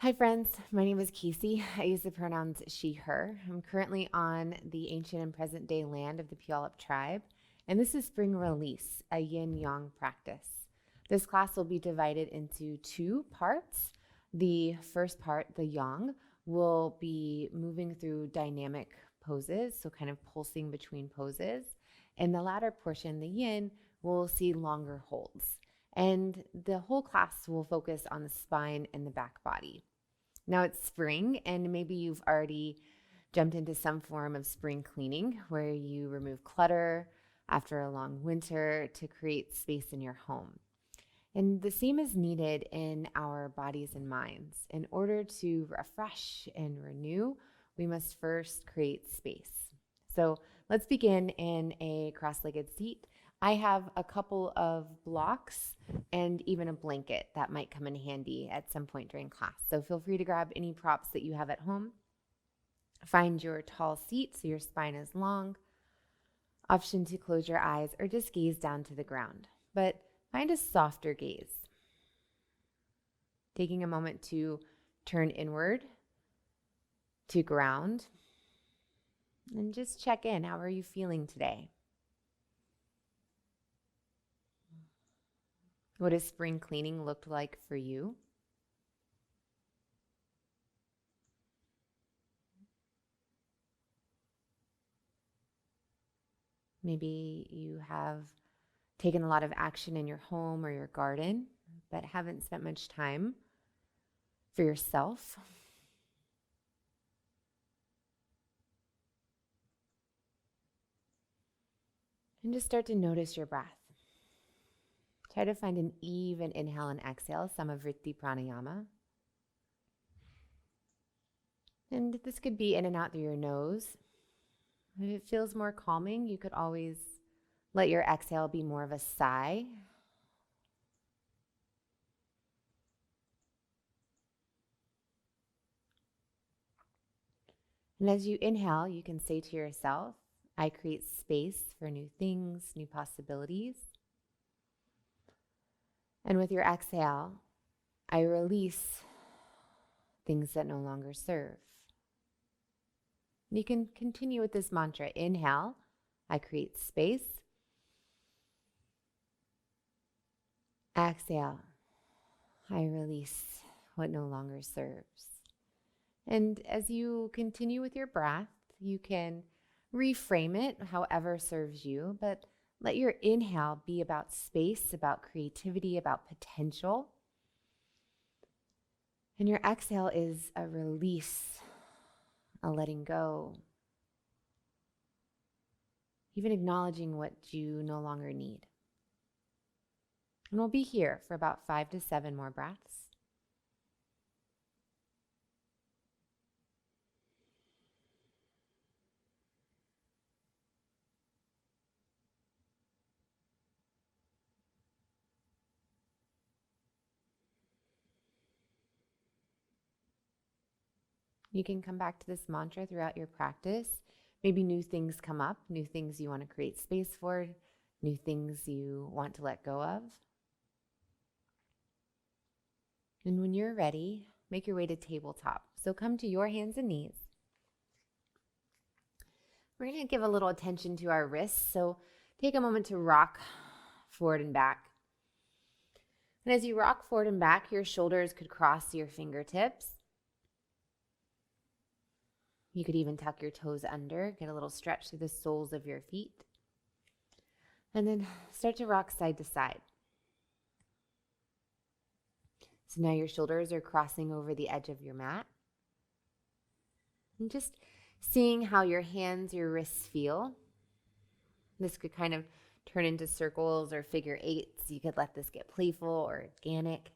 Hi friends, my name is Casey. I use the pronouns she, her. I'm currently on the ancient and present day land of the Puyallup tribe, and this is Spring Release, a yin-yang practice. This class will be divided into two parts. The first part, the yang, will be moving through dynamic poses, so kind of pulsing between poses. And the latter portion, the yin, will see longer holds. And the whole class will focus on the spine and the back body. Now it's spring, and maybe you've already jumped into some form of spring cleaning where you remove clutter after a long winter to create space in your home. And the same is needed in our bodies and minds. In order to refresh and renew, we must first create space. So let's begin in a cross-legged seat. I have a couple of blocks and even a blanket that might come in handy at some point during class. So feel free to grab any props that you have at home. Find your tall seat so your spine is long. Option to close your eyes or just gaze down to the ground. But find a softer gaze. Taking a moment to turn inward to ground. And just check in. How are you feeling today? What does spring cleaning look like for you? Maybe you have taken a lot of action in your home or your garden, but haven't spent much time for yourself. And just start to notice your breath. Try to find an even inhale and exhale, some of Ujayi Pranayama. And this could be in and out through your nose. If it feels more calming, you could always let your exhale be more of a sigh. And as you inhale, you can say to yourself, I create space for new things, new possibilities. And with your exhale, I release things that no longer serve. You can continue with this mantra. Inhale, I create space. Exhale, I release what no longer serves. And as you continue with your breath, you can reframe it however serves you, but let your inhale be about space, about creativity, about potential. And your exhale is a release, a letting go, even acknowledging what you no longer need. And we'll be here for about 5 to 7 more breaths. You can come back to this mantra throughout your practice. Maybe new things come up, new things you want to create space for, new things you want to let go of. And when you're ready, make your way to tabletop. So come to your hands and knees. We're going to give a little attention to our wrists. So take a moment to rock forward and back. And as you rock forward and back, your shoulders could cross your fingertips. You could even tuck your toes under, get a little stretch through the soles of your feet. And then start to rock side to side. So now your shoulders are crossing over the edge of your mat. And just seeing how your hands, your wrists feel. This could kind of turn into circles or figure eights. You could let this get playful or organic.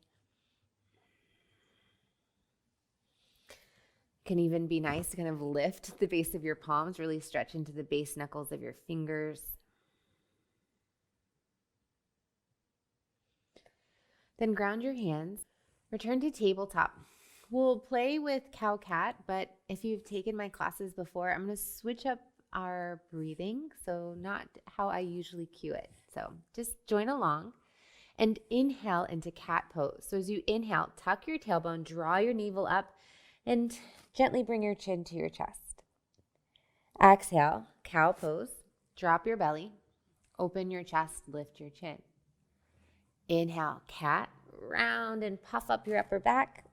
Can even be nice to kind of lift the base of your palms, really stretch into the base knuckles of your fingers. Then ground your hands, return to tabletop. We'll play with cow-cat, but if you've taken my classes before, I'm going to switch up our breathing, so not how I usually cue it. So just join along. And inhale into cat pose. So as you inhale, tuck your tailbone, draw your navel up, and gently bring your chin to your chest. Exhale, cow pose. Drop your belly, open your chest, lift your chin. Inhale, cat, round and puff up your upper back.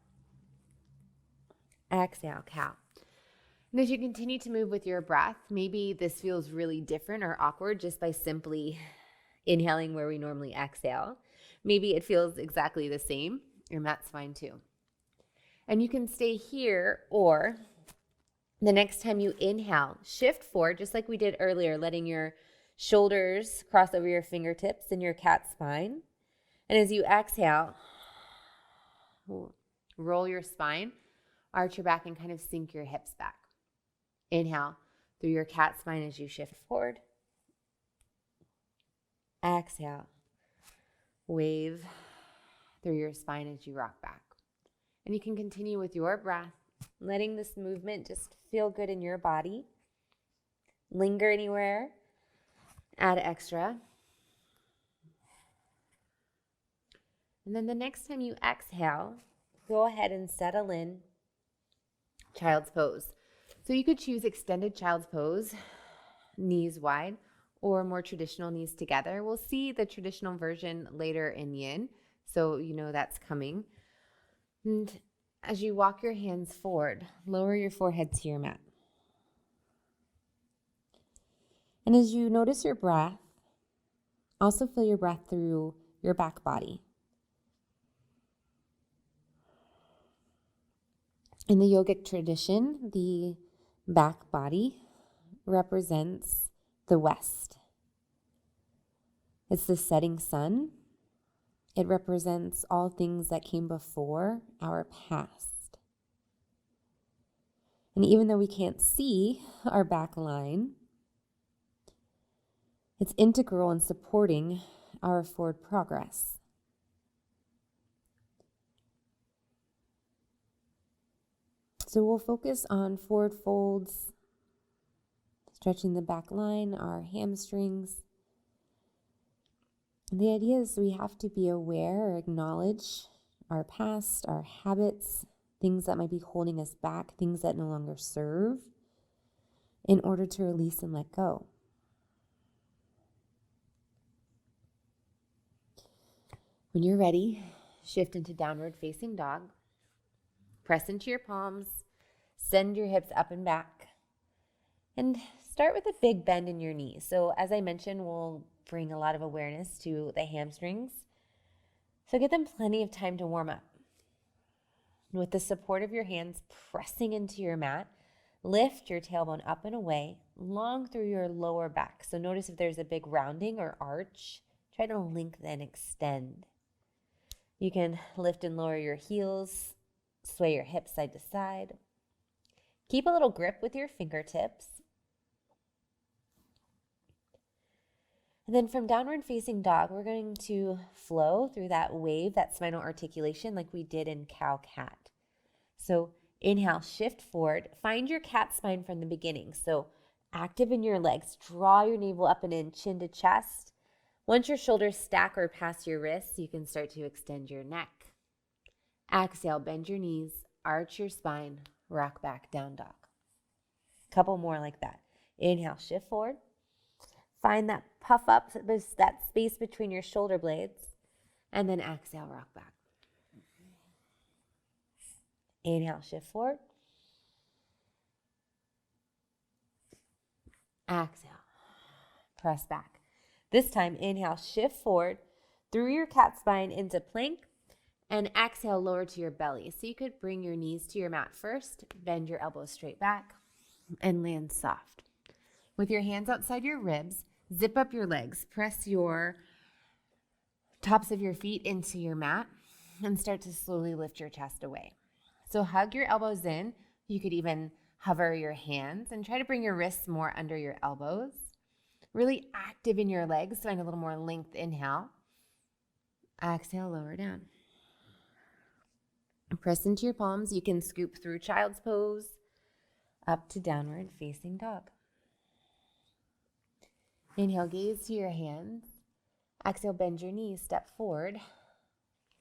Exhale, cow. And as you continue to move with your breath, maybe this feels really different or awkward just by simply inhaling where we normally exhale. Maybe it feels exactly the same, and that's fine too. And you can stay here, or the next time you inhale, shift forward, just like we did earlier, letting your shoulders cross over your fingertips in your cat spine. And as you exhale, roll your spine, arch your back, and kind of sink your hips back. Inhale through your cat spine as you shift forward. Exhale, wave through your spine as you rock back. And you can continue with your breath, letting this movement just feel good in your body. Linger anywhere, add extra. And then the next time you exhale, go ahead and settle in child's pose. So you could choose extended child's pose, knees wide, or more traditional knees together. We'll see the traditional version later in yin, so you know that's coming. And as you walk your hands forward, lower your forehead to your mat. And as you notice your breath, also feel your breath through your back body. In the yogic tradition, the back body represents the West. It's the setting sun. It represents all things that came before our past. And even though we can't see our back line, it's integral in supporting our forward progress. So we'll focus on forward folds, stretching the back line, our hamstrings. And the idea is we have to be aware or acknowledge our past, our habits, things that might be holding us back, things that no longer serve, in order to release and let go. When you're ready, shift into downward facing dog. Press into your palms, send your hips up and back, and start with a big bend in your knees. So as I mentioned, we'll bring a lot of awareness to the hamstrings. So get them plenty of time to warm up. With the support of your hands pressing into your mat, lift your tailbone up and away, long through your lower back. So notice if there's a big rounding or arch, try to lengthen and extend. You can lift and lower your heels, sway your hips side to side. Keep a little grip with your fingertips. And then from downward facing dog, we're going to flow through that wave, that spinal articulation like we did in cow-cat. So inhale, shift forward. Find your cat spine from the beginning. So active in your legs. Draw your navel up and in, chin to chest. Once your shoulders stack or pass your wrists, you can start to extend your neck. Exhale, bend your knees, arch your spine, rock back, down dog. Couple more like that. Inhale, shift forward. Find that puff up, that space between your shoulder blades, and then exhale, rock back. Inhale, shift forward. Exhale, press back. This time, inhale, shift forward through your cat spine into plank, and exhale, lower to your belly. So you could bring your knees to your mat first, bend your elbows straight back, and land soft. With your hands outside your ribs, zip up your legs. Press your tops of your feet into your mat and start to slowly lift your chest away. So hug your elbows in. You could even hover your hands and try to bring your wrists more under your elbows. Really active in your legs. Find a little more length. Inhale. Exhale, lower down. Press into your palms. You can scoop through child's pose up to downward facing dog. Inhale, gaze to your hands. Exhale, bend your knees, step forward.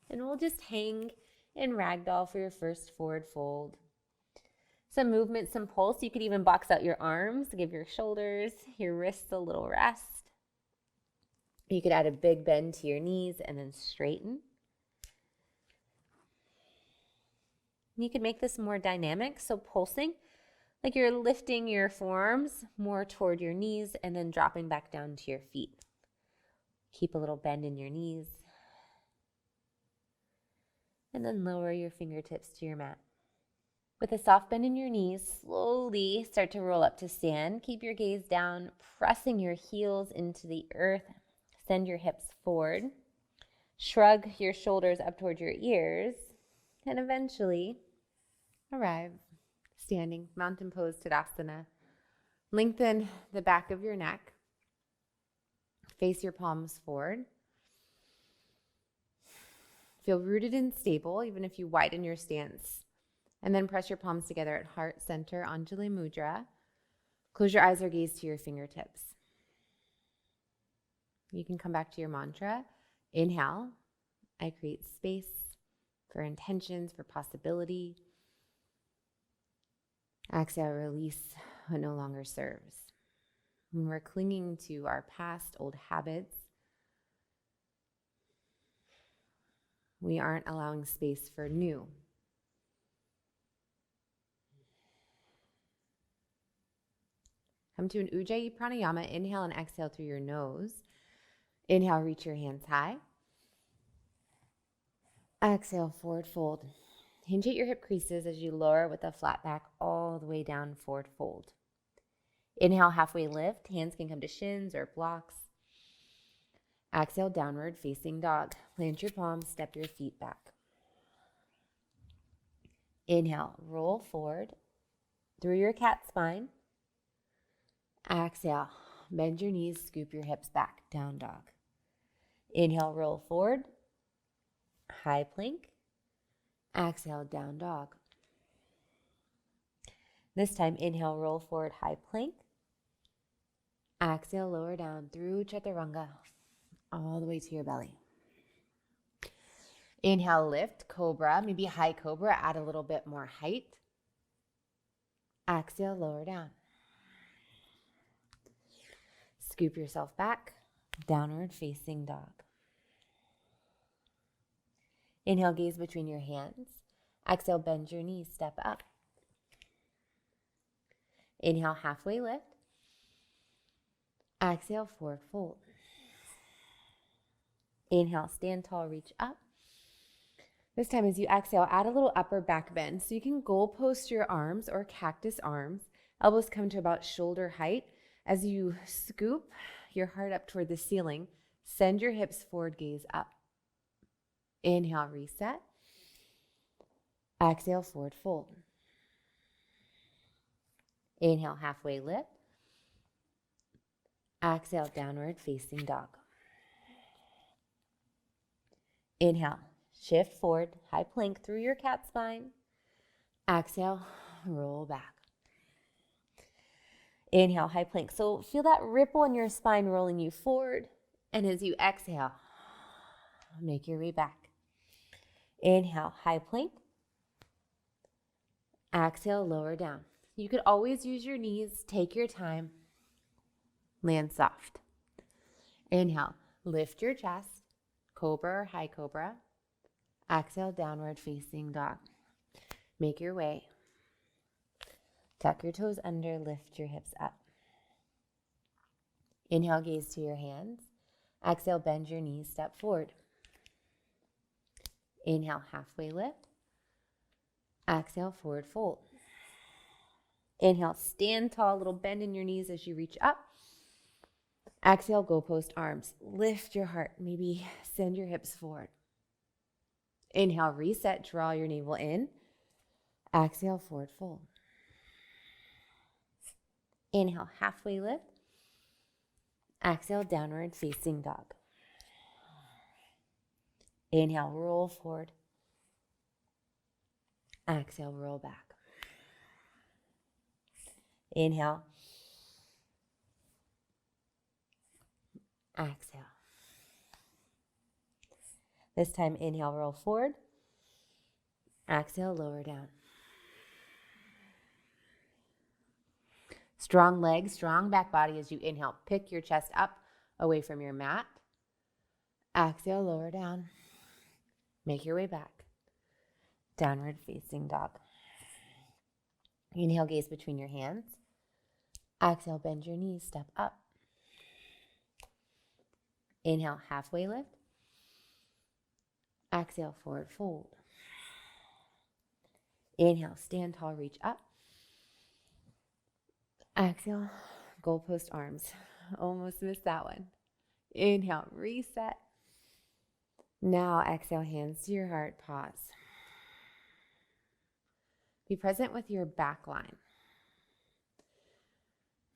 And we'll just hang in ragdoll for your first forward fold. Some movement, some pulse. You could even box out your arms, give your shoulders, your wrists a little rest. You could add a big bend to your knees and then straighten. You could make this more dynamic, so pulsing, like you're lifting your forearms more toward your knees and then dropping back down to your feet. Keep a little bend in your knees. And then lower your fingertips to your mat. With a soft bend in your knees, slowly start to roll up to stand. Keep your gaze down, pressing your heels into the earth. Send your hips forward. Shrug your shoulders up toward your ears. And eventually arrive standing, mountain pose Tadasana. Lengthen the back of your neck. Face your palms forward. Feel rooted and stable, even if you widen your stance. And then press your palms together at heart center, Anjali Mudra. Close your eyes or gaze to your fingertips. You can come back to your mantra. Inhale, I create space for intentions, for possibility. Exhale, release what no longer serves. When we're clinging to our past old habits, we aren't allowing space for new. Come to an Ujayi Pranayama. Inhale and exhale through your nose. Inhale, reach your hands high. Exhale, forward fold. Hinge at your hip creases as you lower with a flat back all the way down, forward fold. Inhale, halfway lift. Hands can come to shins or blocks. Exhale, downward facing dog. Plant your palms, step your feet back. Inhale, roll forward through your cat spine. Exhale, bend your knees, scoop your hips back, down dog. Inhale, roll forward, high plank. Exhale, down dog. This time, inhale, roll forward, high plank. Exhale, lower down through chaturanga, all the way to your belly. Inhale, lift, cobra, maybe high cobra, add a little bit more height. Exhale, lower down. Scoop yourself back, downward facing dog. Inhale, gaze between your hands. Exhale, bend your knees, step up. Inhale, halfway lift. Exhale, forward fold. Inhale, stand tall, reach up. This time as you exhale, add a little upper back bend. So you can goal post your arms or cactus arms. Elbows come to about shoulder height. As you scoop your heart up toward the ceiling, send your hips forward, gaze up. Inhale, reset. Exhale, forward fold. Inhale, halfway lift. Exhale, downward facing dog. Inhale, shift forward, high plank through your cat spine. Exhale, roll back. Inhale, high plank. So feel that ripple in your spine rolling you forward. And as you exhale, make your way back. Inhale, high plank. Exhale, lower down. You could always use your knees. Take your time. Land soft. Inhale, lift your chest. Cobra or high cobra. Exhale, downward facing dog. Make your way. Tuck your toes under, lift your hips up. Inhale, gaze to your hands. Exhale, bend your knees, step forward. Inhale, halfway lift. Exhale, forward fold. Inhale, stand tall, little bend in your knees as you reach up. Exhale, go post arms. Lift your heart, maybe send your hips forward. Inhale, reset, draw your navel in. Exhale, forward fold. Inhale, halfway lift. Exhale, downward facing dog. Inhale, roll forward. Exhale, roll back. Inhale. Exhale. This time, inhale, roll forward. Exhale, lower down. Strong legs, strong back body as you inhale. Pick your chest up away from your mat. Exhale, lower down. Make your way back. Downward facing dog. Inhale, gaze between your hands. Exhale, bend your knees, step up. Inhale, halfway lift. Exhale, forward fold. Inhale, stand tall, reach up. Exhale, goalpost arms. Almost missed that one. Inhale, reset. Now exhale, hands to your heart, pause. Be present with your back line.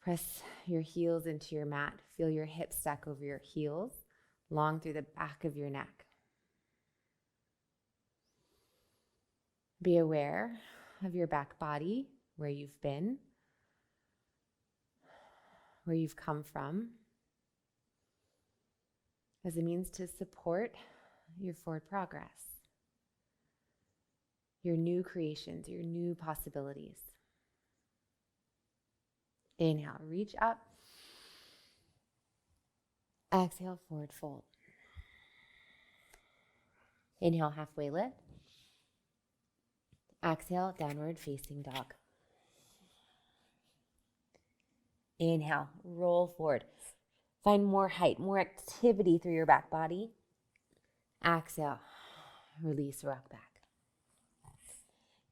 Press your heels into your mat. Feel your hips stack over your heels, long through the back of your neck. Be aware of your back body, where you've been, where you've come from, as a means to support your forward progress, your new creations, your new possibilities. Inhale, reach up. Exhale, forward fold. Inhale, halfway lift. Exhale, downward facing dog. Inhale, roll forward. Find more height, more activity through your back body. Exhale, release, rock back.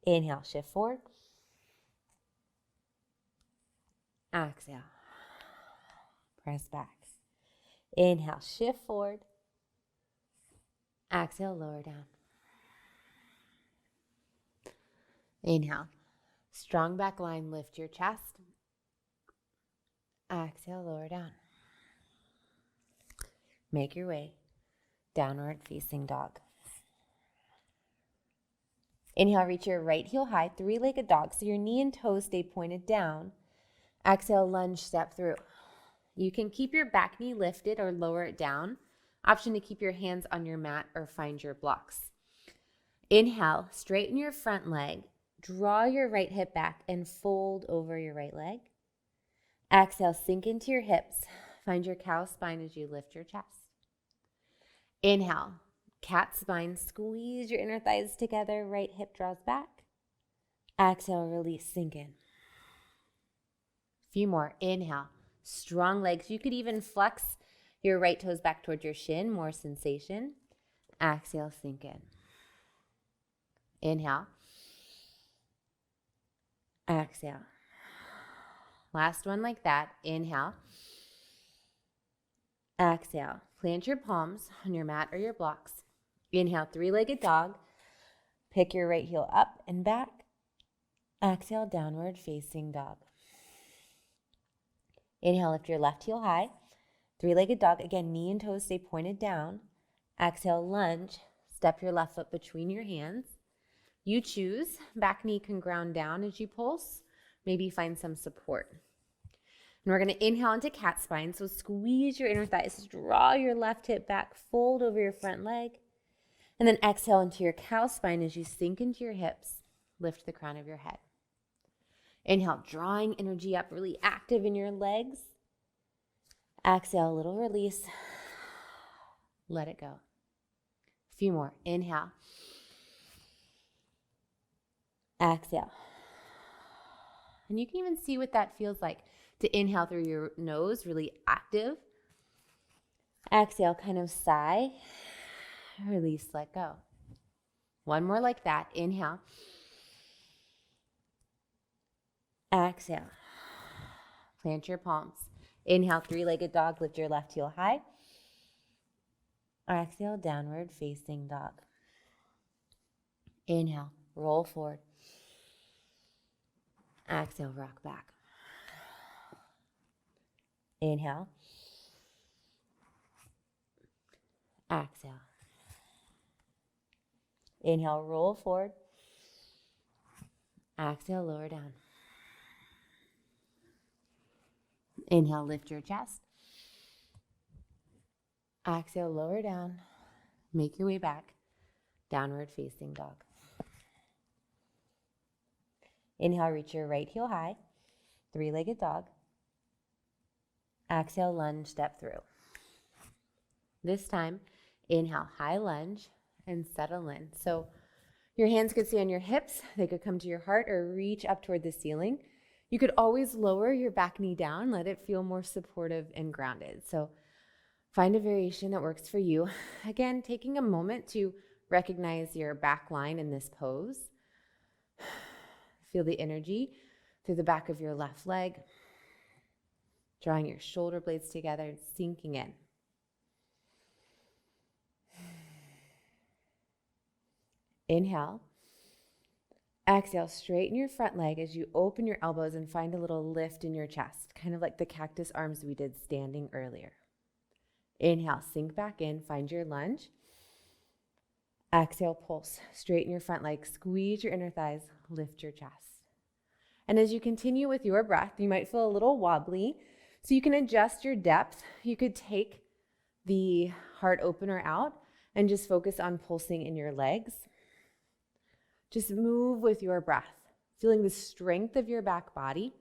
Inhale, shift forward. Exhale, press back. Inhale, shift forward. Exhale, lower down. Inhale, strong back line, lift your chest. Exhale, lower down. Make your way, downward facing dog. Inhale, reach your right heel high, three-legged dog, so your knee and toes stay pointed down. Exhale, lunge, step through. You can keep your back knee lifted or lower it down. Option to keep your hands on your mat or find your blocks. Inhale, straighten your front leg. Draw your right hip back and fold over your right leg. Exhale, sink into your hips. Find your cow spine as you lift your chest. Inhale, cat spine. Squeeze your inner thighs together. Right hip draws back. Exhale, release, sink in. Few more. Inhale, strong legs. You could even flex your right toes back towards your shin. More sensation. Exhale, sink in. Inhale. Exhale. Last one like that. Inhale. Exhale. Plant your palms on your mat or your blocks. Inhale, three-legged dog. Pick your right heel up and back. Exhale, downward facing dog. Inhale, lift your left heel high. Three-legged dog. Again, knee and toes stay pointed down. Exhale, lunge. Step your left foot between your hands. You choose. Back knee can ground down as you pulse. Maybe find some support. And we're going to inhale into cat spine. So squeeze your inner thighs. Draw your left hip back. Fold over your front leg. And then exhale into your cow spine as you sink into your hips. Lift the crown of your head. Inhale, drawing energy up, really active in your legs. Exhale, a little release. Let it go. A few more. Inhale. Exhale. And you can even see what that feels like to inhale through your nose, really active. Exhale, kind of sigh. Release, let go. One more like that. Inhale. Exhale. Plant your palms. Inhale, three-legged dog. Lift your left heel high. Exhale, downward facing dog. Inhale, roll forward. Exhale, rock back. Inhale. Exhale. Inhale, roll forward. Exhale, lower down. Inhale, lift your chest. Exhale, lower down. Make your way back. Downward facing dog. Inhale, reach your right heel high. Three-legged dog. Exhale, lunge, step through. This time, inhale, high lunge, and settle in. So your hands could stay on your hips. They could come to your heart or reach up toward the ceiling. You could always lower your back knee down. Let it feel more supportive and grounded. So find a variation that works for you. Again, taking a moment to recognize your back line in this pose. Feel the energy through the back of your left leg, drawing your shoulder blades together and sinking in. Inhale. Exhale, straighten your front leg as you open your elbows and find a little lift in your chest, kind of like the cactus arms we did standing earlier. Inhale, sink back in, find your lunge. Exhale, pulse, straighten your front leg, squeeze your inner thighs, lift your chest. And as you continue with your breath, you might feel a little wobbly, so you can adjust your depth. You could take the heart opener out and just focus on pulsing in your legs. Just move with your breath, feeling the strength of your back body.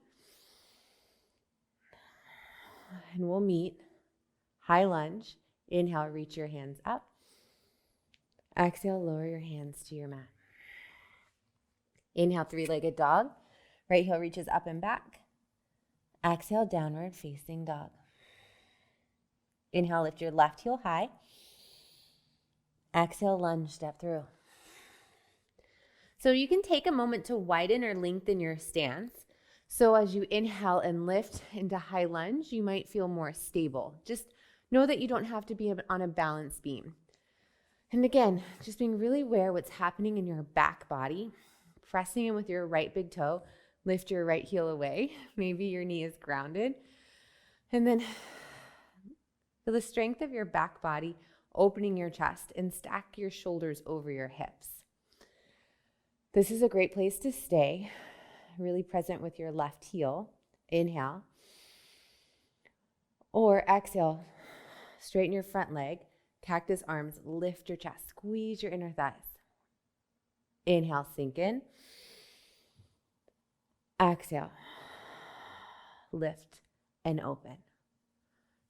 And we'll meet. High lunge. Inhale, reach your hands up. Exhale, lower your hands to your mat. Inhale, three-legged dog. Right heel reaches up and back. Exhale, downward facing dog. Inhale, lift your left heel high. Exhale, lunge, step through. So you can take a moment to widen or lengthen your stance. So as you inhale and lift into high lunge, you might feel more stable. Just know that you don't have to be on a balance beam. And again, just being really aware what's happening in your back body, pressing in with your right big toe, lift your right heel away. Maybe your knee is grounded. And then feel the strength of your back body, opening your chest and stack your shoulders over your hips. This is a great place to stay, really present with your left heel. Inhale. Or exhale, straighten your front leg, cactus arms, lift your chest, squeeze your inner thighs. Inhale, sink in. Exhale, lift and open.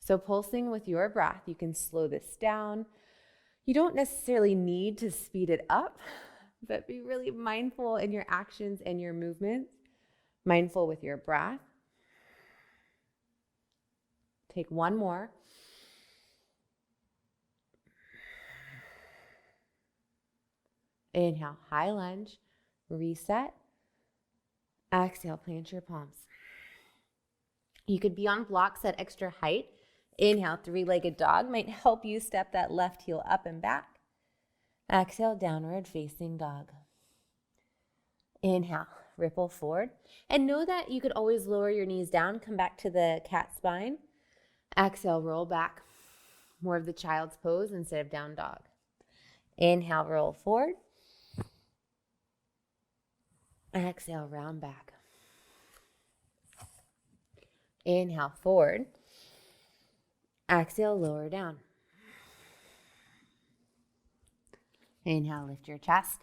So pulsing with your breath, you can slow this down. You don't necessarily need to speed it up, but be really mindful in your actions and your movements, mindful with your breath. Take one more. Inhale, high lunge, reset. Exhale, plant your palms. You could be on blocks at extra height. Inhale, three-legged dog might help you step that left heel up and back. Exhale, downward facing dog. Inhale, ripple forward. And know that you could always lower your knees down, come back to the cat spine. Exhale, roll back. More of the child's pose instead of down dog. Inhale, roll forward. Exhale, round back. Inhale, forward. Exhale, lower down. Inhale, lift your chest.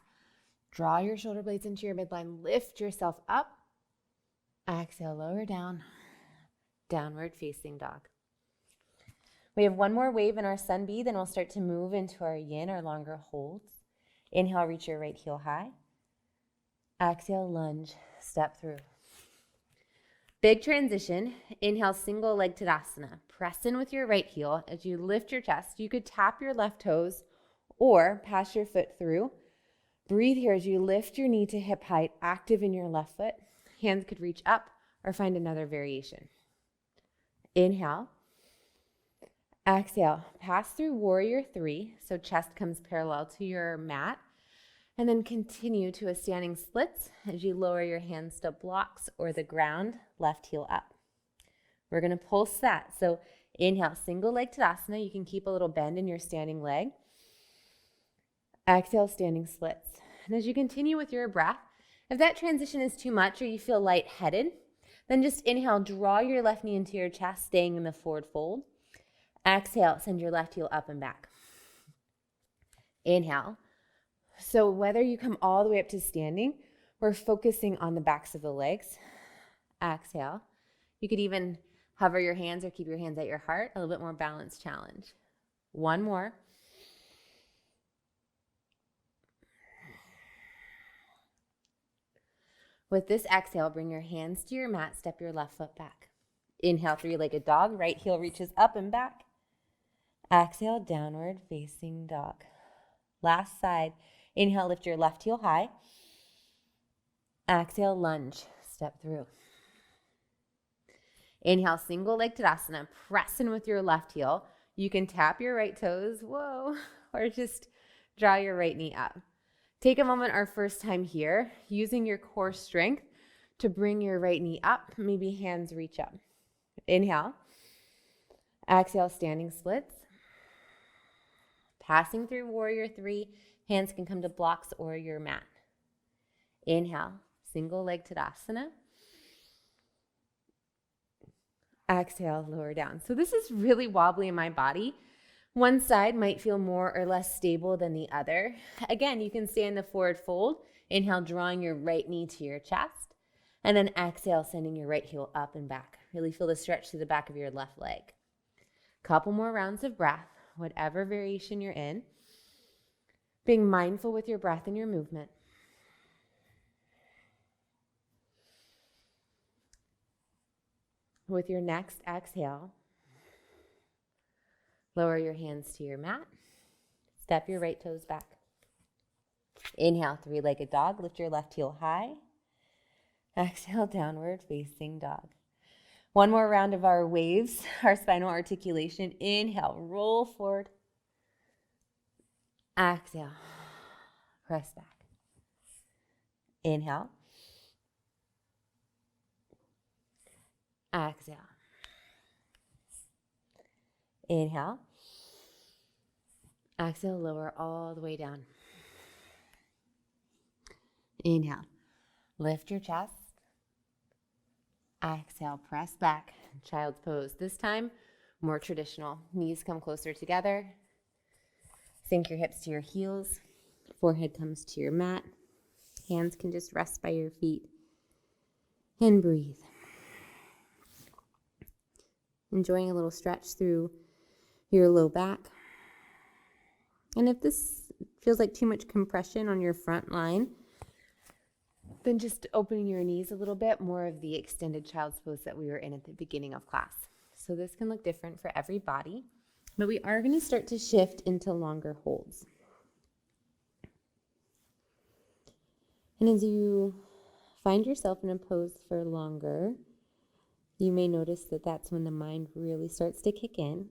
Draw your shoulder blades into your midline. Lift yourself up. Exhale, lower down. Downward facing dog. We have one more wave in our sun B, then we'll start to move into our yin or longer holds. Inhale, reach your right heel high. Exhale, lunge, step through. Big transition. Inhale, single leg Tadasana. Press in with your right heel. As you lift your chest, you could tap your left toes or pass your foot through. Breathe here as you lift your knee to hip height, active in your left foot. Hands could reach up or find another variation. Inhale. Exhale, pass through warrior three, so chest comes parallel to your mat, and then continue to a standing splits as you lower your hands to blocks or the ground, left heel up. We're going to pulse that. So inhale, single leg Tadasana. You can keep a little bend in your standing leg. Exhale, standing splits. And as you continue with your breath, if that transition is too much or you feel lightheaded, then just inhale, draw your left knee into your chest, staying in the forward fold. Exhale, send your left heel up and back. Inhale. So whether you come all the way up to standing, we're focusing on the backs of the legs. Exhale. You could even hover your hands or keep your hands at your heart. A little bit more balanced challenge. One more. With this exhale, bring your hands to your mat. Step your left foot back. Inhale, three-legged dog. Right heel reaches up and back. Exhale, downward facing dog. Last side. Inhale, lift your left heel high. Exhale, lunge. Step through. Inhale, single leg Tadasana. Press in with your left heel. You can tap your right toes, whoa, or just draw your right knee up. Take a moment our first time here, using your core strength to bring your right knee up. Maybe hands reach up. Inhale. Exhale, standing splits. Passing through warrior three. Hands can come to blocks or your mat. Inhale, single leg Tadasana. Exhale, lower down. So this is really wobbly in my body. One side might feel more or less stable than the other. Again, you can stay in the forward fold. Inhale, drawing your right knee to your chest. And then exhale, sending your right heel up and back. Really feel the stretch through the back of your left leg. Couple more rounds of breath, whatever variation you're in. Being mindful with your breath and your movement. With your next exhale, lower your hands to your mat. Step your right toes back. Inhale, three-legged dog. Lift your left heel high. Exhale, downward facing dog. One more round of our waves, our spinal articulation. Inhale, roll forward. Exhale, press back. Inhale. Exhale. Inhale. Exhale, lower all the way down. Inhale. Lift your chest. Exhale, press back. Child's pose. This time, more traditional. Knees come closer together. Sink your hips to your heels. Forehead comes to your mat. Hands can just rest by your feet. And breathe. Enjoying a little stretch through your low back. And if this feels like too much compression on your front line, then just opening your knees a little bit, more of the extended child's pose that we were in at the beginning of class. So this can look different for every body, but we are going to start to shift into longer holds. And as you find yourself in a pose for longer, you may notice that that's when the mind really starts to kick in.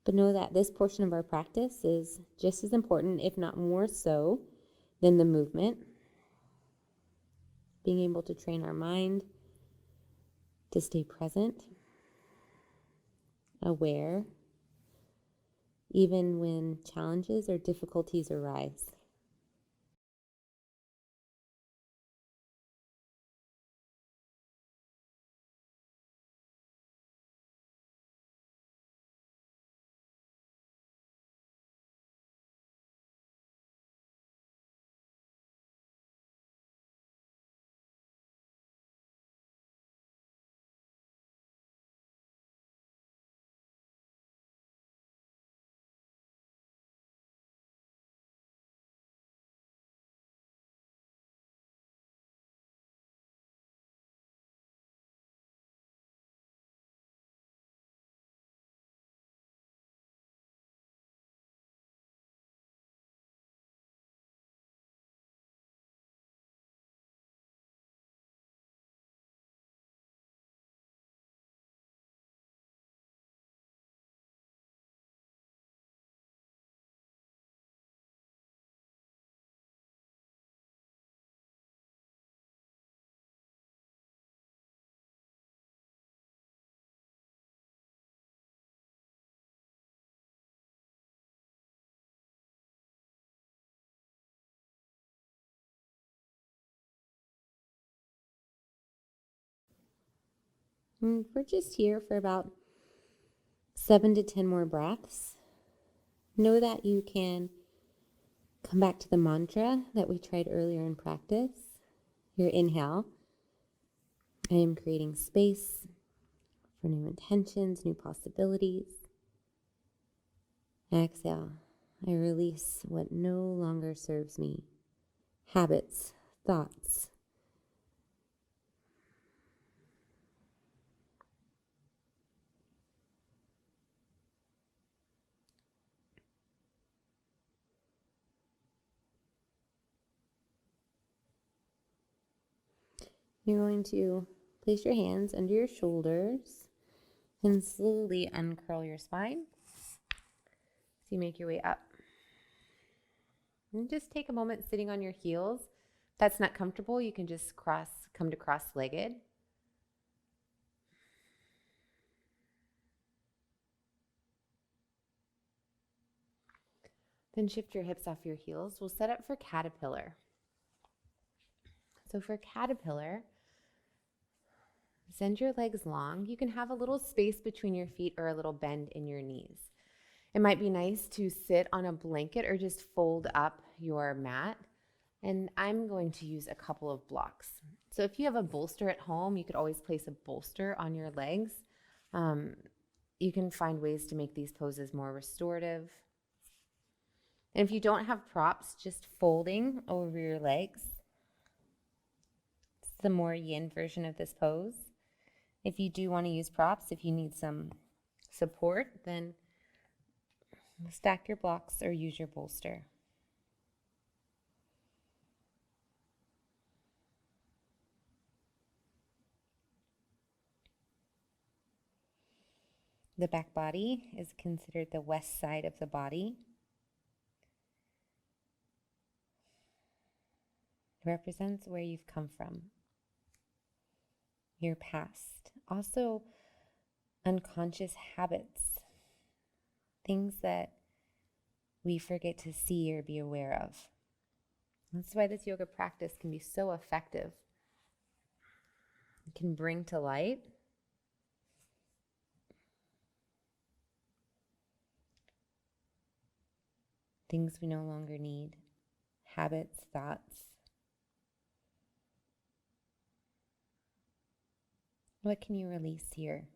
But know that this portion of our practice is just as important, if not more so, than the movement. Being able to train our mind to stay present, aware, even when challenges or difficulties arise. And we're just here for about 7 to 10 more breaths. know that you can come back to the mantra that we tried earlier in practice. Your inhale. I am creating space for new intentions, new possibilities. Exhale. I release what no longer serves me. Habits, thoughts. You're going to place your hands under your shoulders and slowly uncurl your spine. So you make your way up. And just take a moment sitting on your heels. If that's not comfortable, you can just come to cross-legged. Then shift your hips off your heels. We'll set up for caterpillar. So for caterpillar, send your legs long. You can have a little space between your feet or a little bend in your knees. It might be nice to sit on a blanket or just fold up your mat. And I'm going to use a couple of blocks. So if you have a bolster at home, you could always place a bolster on your legs. You can find ways to make these poses more restorative. And if you don't have props, just folding over your legs. It's the more yin version of this pose. If you do want to use props, if you need some support, then stack your blocks or use your bolster. The back body is considered the west side of the body. It represents where you've come from, your past. Also, unconscious habits, things that we forget to see or be aware of. That's why this yoga practice can be so effective. It can bring to light things we no longer need, habits, thoughts. What can you release here?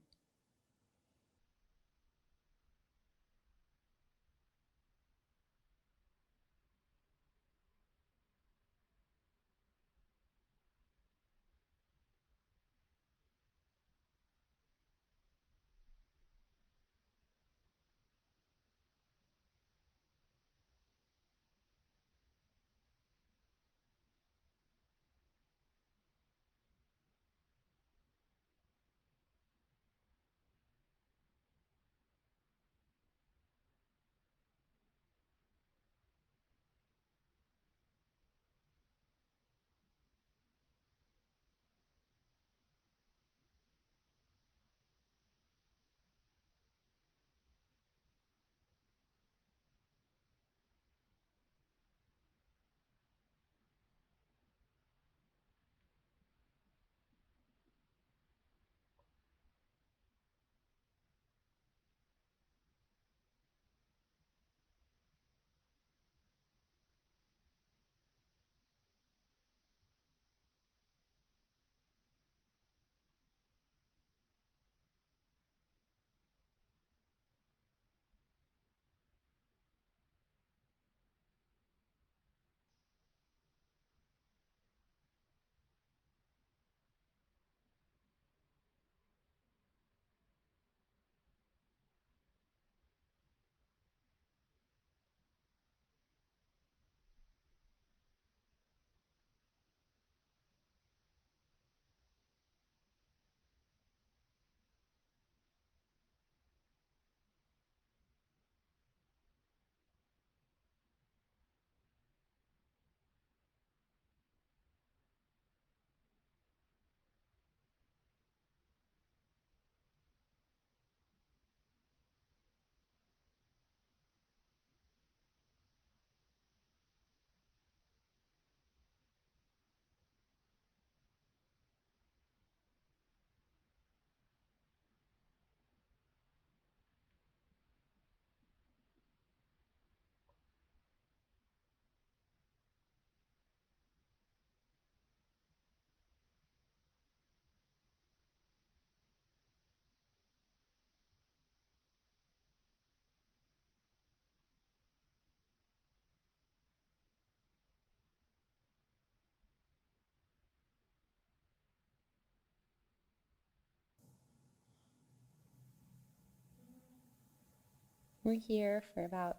We're here for about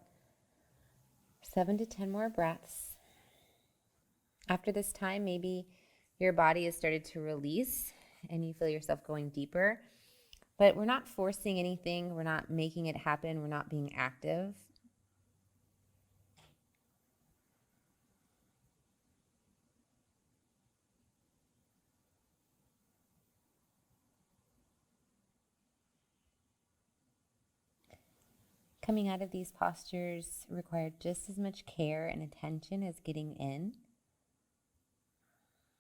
7 to 10 more breaths. After this time, maybe your body has started to release and you feel yourself going deeper, but we're not forcing anything. We're not making it happen. We're not being active. Coming out of these postures require just as much care and attention as getting in.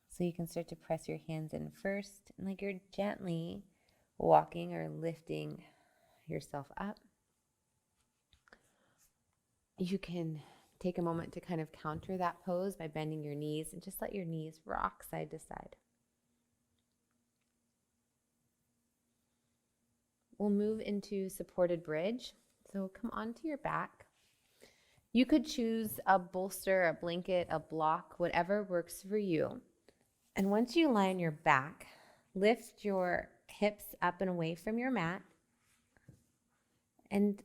So you can start to press your hands in first, and like you're gently walking or lifting yourself up. You can take a moment to kind of counter that pose by bending your knees and just let your knees rock side to side. We'll move into supported bridge. So come onto your back. You could choose a bolster, a blanket, a block, whatever works for you. And once you lie on your back, lift your hips up and away from your mat and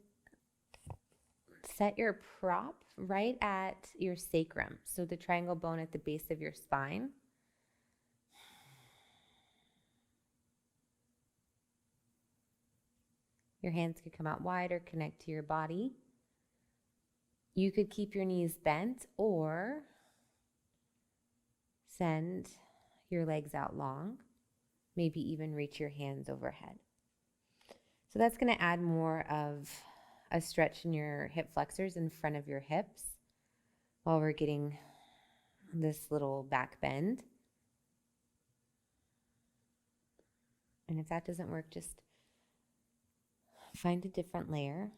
set your prop right at your sacrum, so the triangle bone at the base of your spine. Your hands could come out wide or connect to your body. You could keep your knees bent or send your legs out long, maybe even reach your hands overhead. So that's going to add more of a stretch in your hip flexors in front of your hips while we're getting this little back bend. And if that doesn't work, just find a different layer.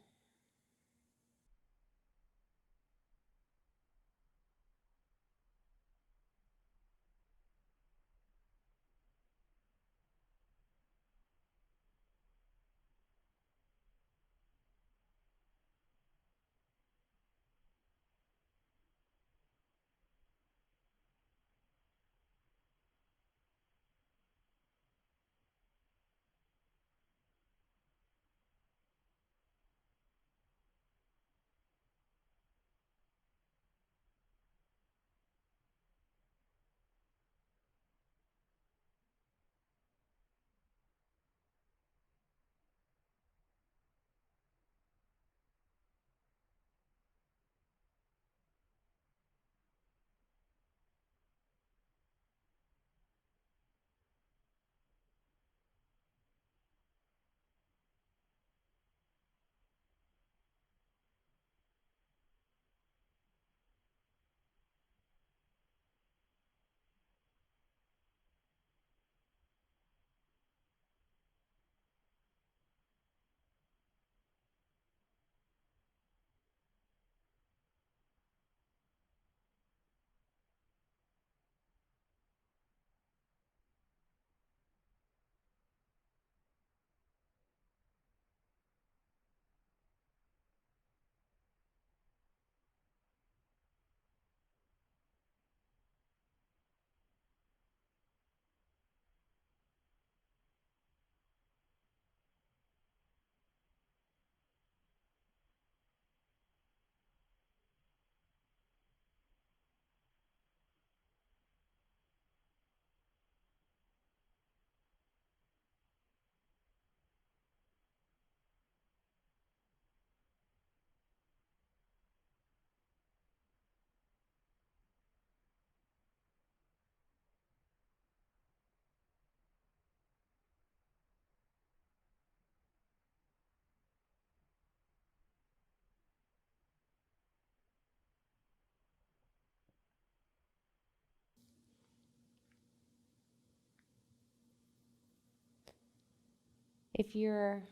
If your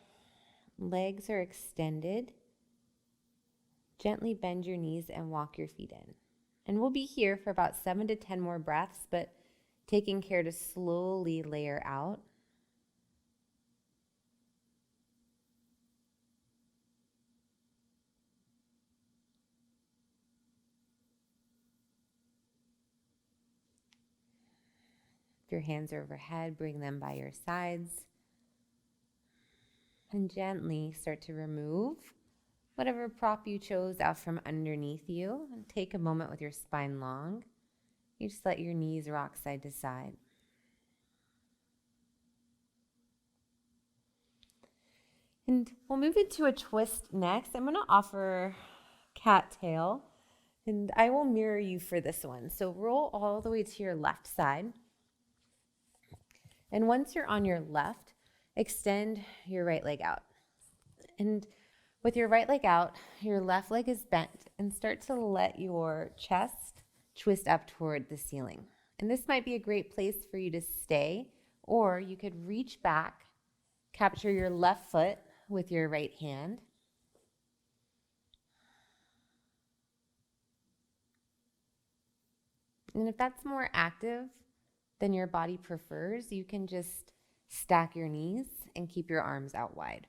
legs are extended, gently bend your knees and walk your feet in. And we'll be here for about 7 to 10 more breaths, but taking care to slowly layer out. If your hands are overhead, bring them by your sides. And gently start to remove whatever prop you chose out from underneath you. And take a moment with your spine long. You just let your knees rock side to side. And we'll move into a twist next. I'm going to offer cattail, and I will mirror you for this one. So roll all the way to your left side. And once you're on your left, extend your right leg out. And with your right leg out, your left leg is bent, and start to let your chest twist up toward the ceiling. And this might be a great place for you to stay, or you could reach back, capture your left foot with your right hand. And if that's more active than your body prefers, you can just stack your knees and keep your arms out wide.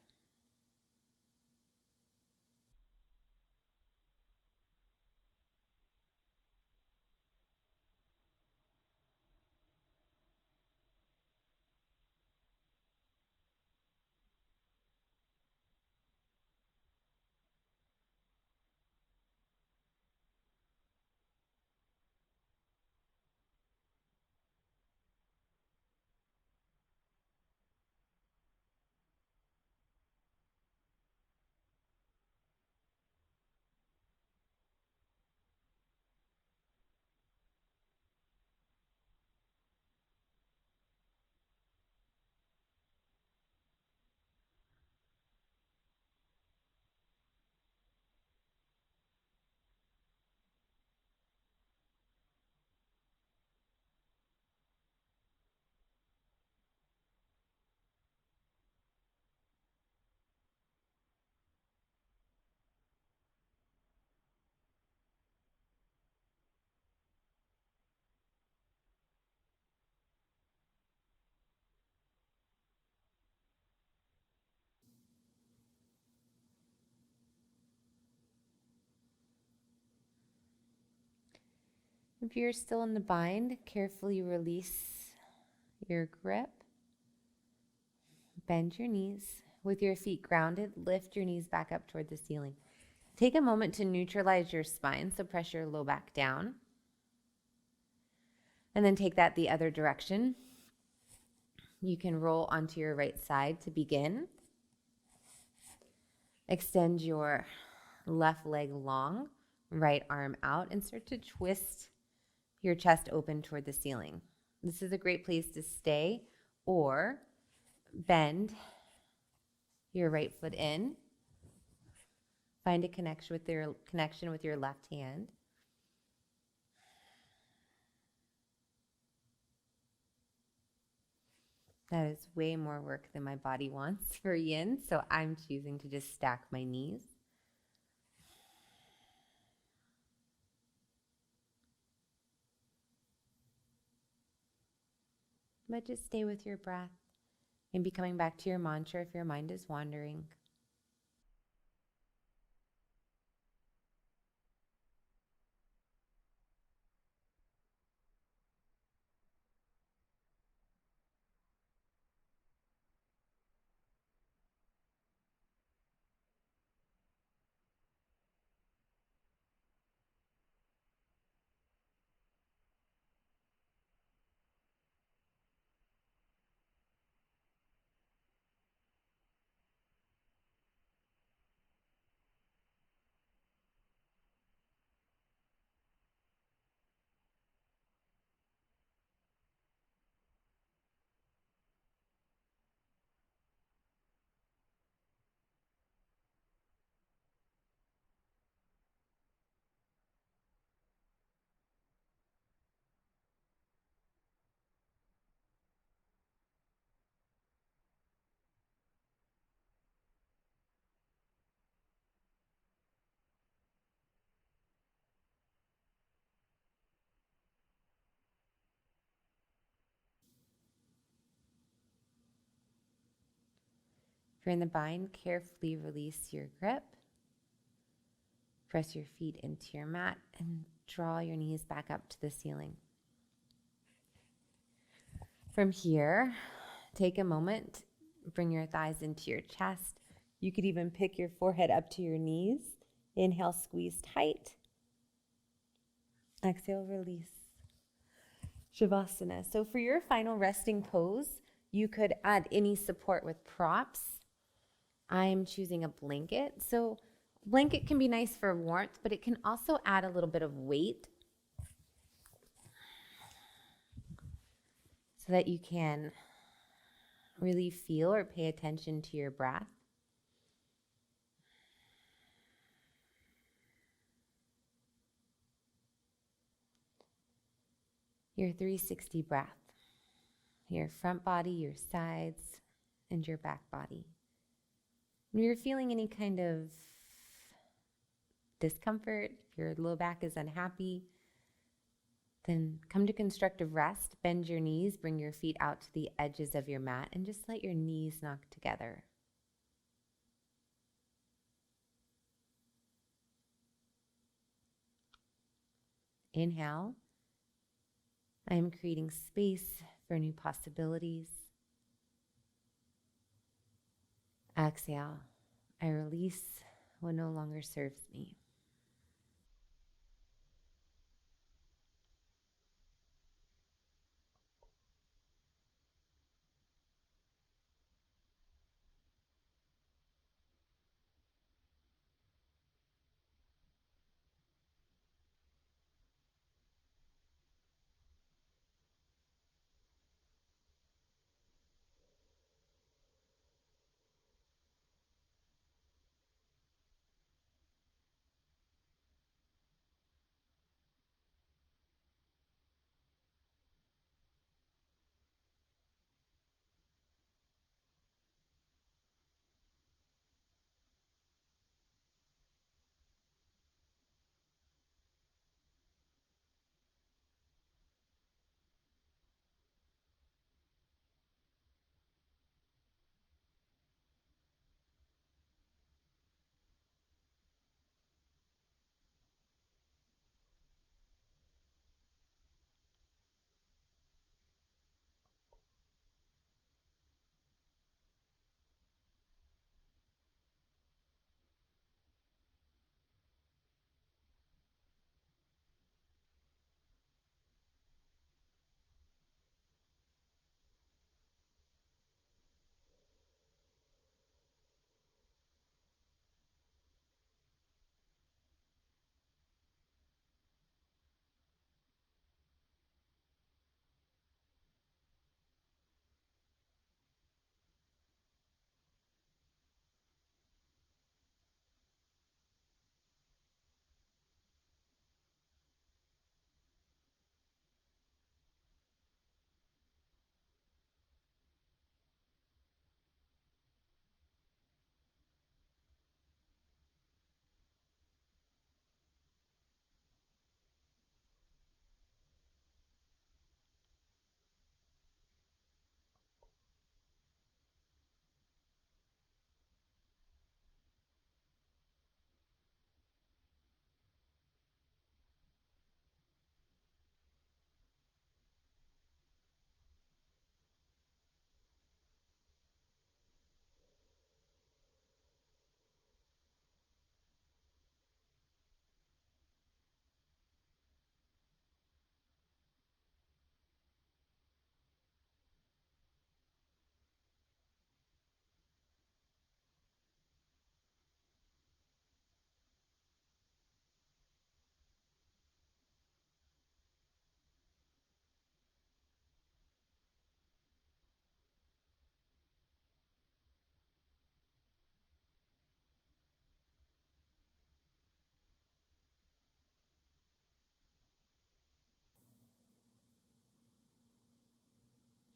If you're still in the bind, carefully release your grip. Bend your knees. With your feet grounded, lift your knees back up toward the ceiling. Take a moment to neutralize your spine, so press your low back down. And then take that the other direction. You can roll onto your right side to begin. Extend your left leg long, right arm out, and start to twist your chest open toward the ceiling. This is a great place to stay, or bend your right foot in. Find a connection with your left hand. That is way more work than my body wants for yin, so I'm choosing to just stack my knees. But just stay with your breath. Maybe coming back to your mantra if your mind is wandering. If you're in the bind, carefully release your grip. Press your feet into your mat and draw your knees back up to the ceiling. From here, take a moment, bring your thighs into your chest, You could even pick your forehead up to your knees. Inhale, squeeze tight. Exhale, release. Shavasana. So for your final resting pose, you could add any support with props. I'm choosing a blanket. So blanket can be nice for warmth, but it can also add a little bit of weight so that you can really feel or pay attention to your breath. Your 360 breath, your front body, your sides, and your back body. When you're feeling any kind of discomfort, if your low back is unhappy, then come to constructive rest, bend your knees, bring your feet out to the edges of your mat, and just let your knees knock together. Inhale. I am creating space for new possibilities. Exhale. I release what no longer serves me.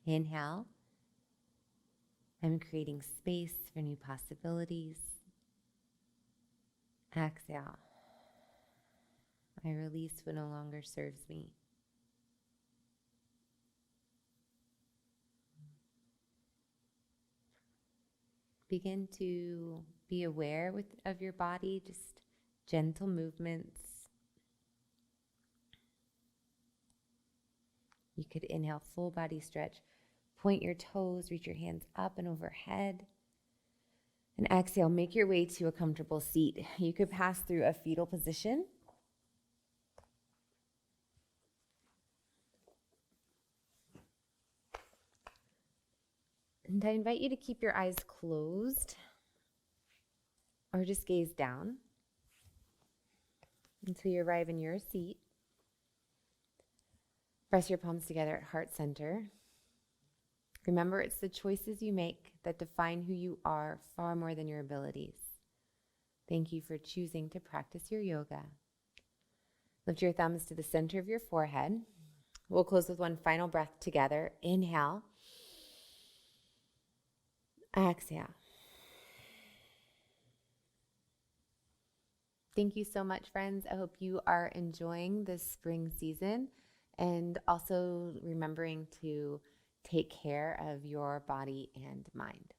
Inhale. I'm creating space for new possibilities. Exhale. I release what no longer serves me. Begin to be aware of your body, just gentle movements. You could inhale, full body stretch. Point your toes, reach your hands up and overhead. And exhale, make your way to a comfortable seat. You could pass through a fetal position. And I invite you to keep your eyes closed or just gaze down until you arrive in your seat. Press your palms together at heart center. Remember, it's the choices you make that define who you are far more than your abilities. Thank you for choosing to practice your yoga. Lift your thumbs to the center of your forehead. We'll close with one final breath together. Inhale. Exhale. Thank you so much, friends. I hope you are enjoying this spring season and also remembering to take care of your body and mind.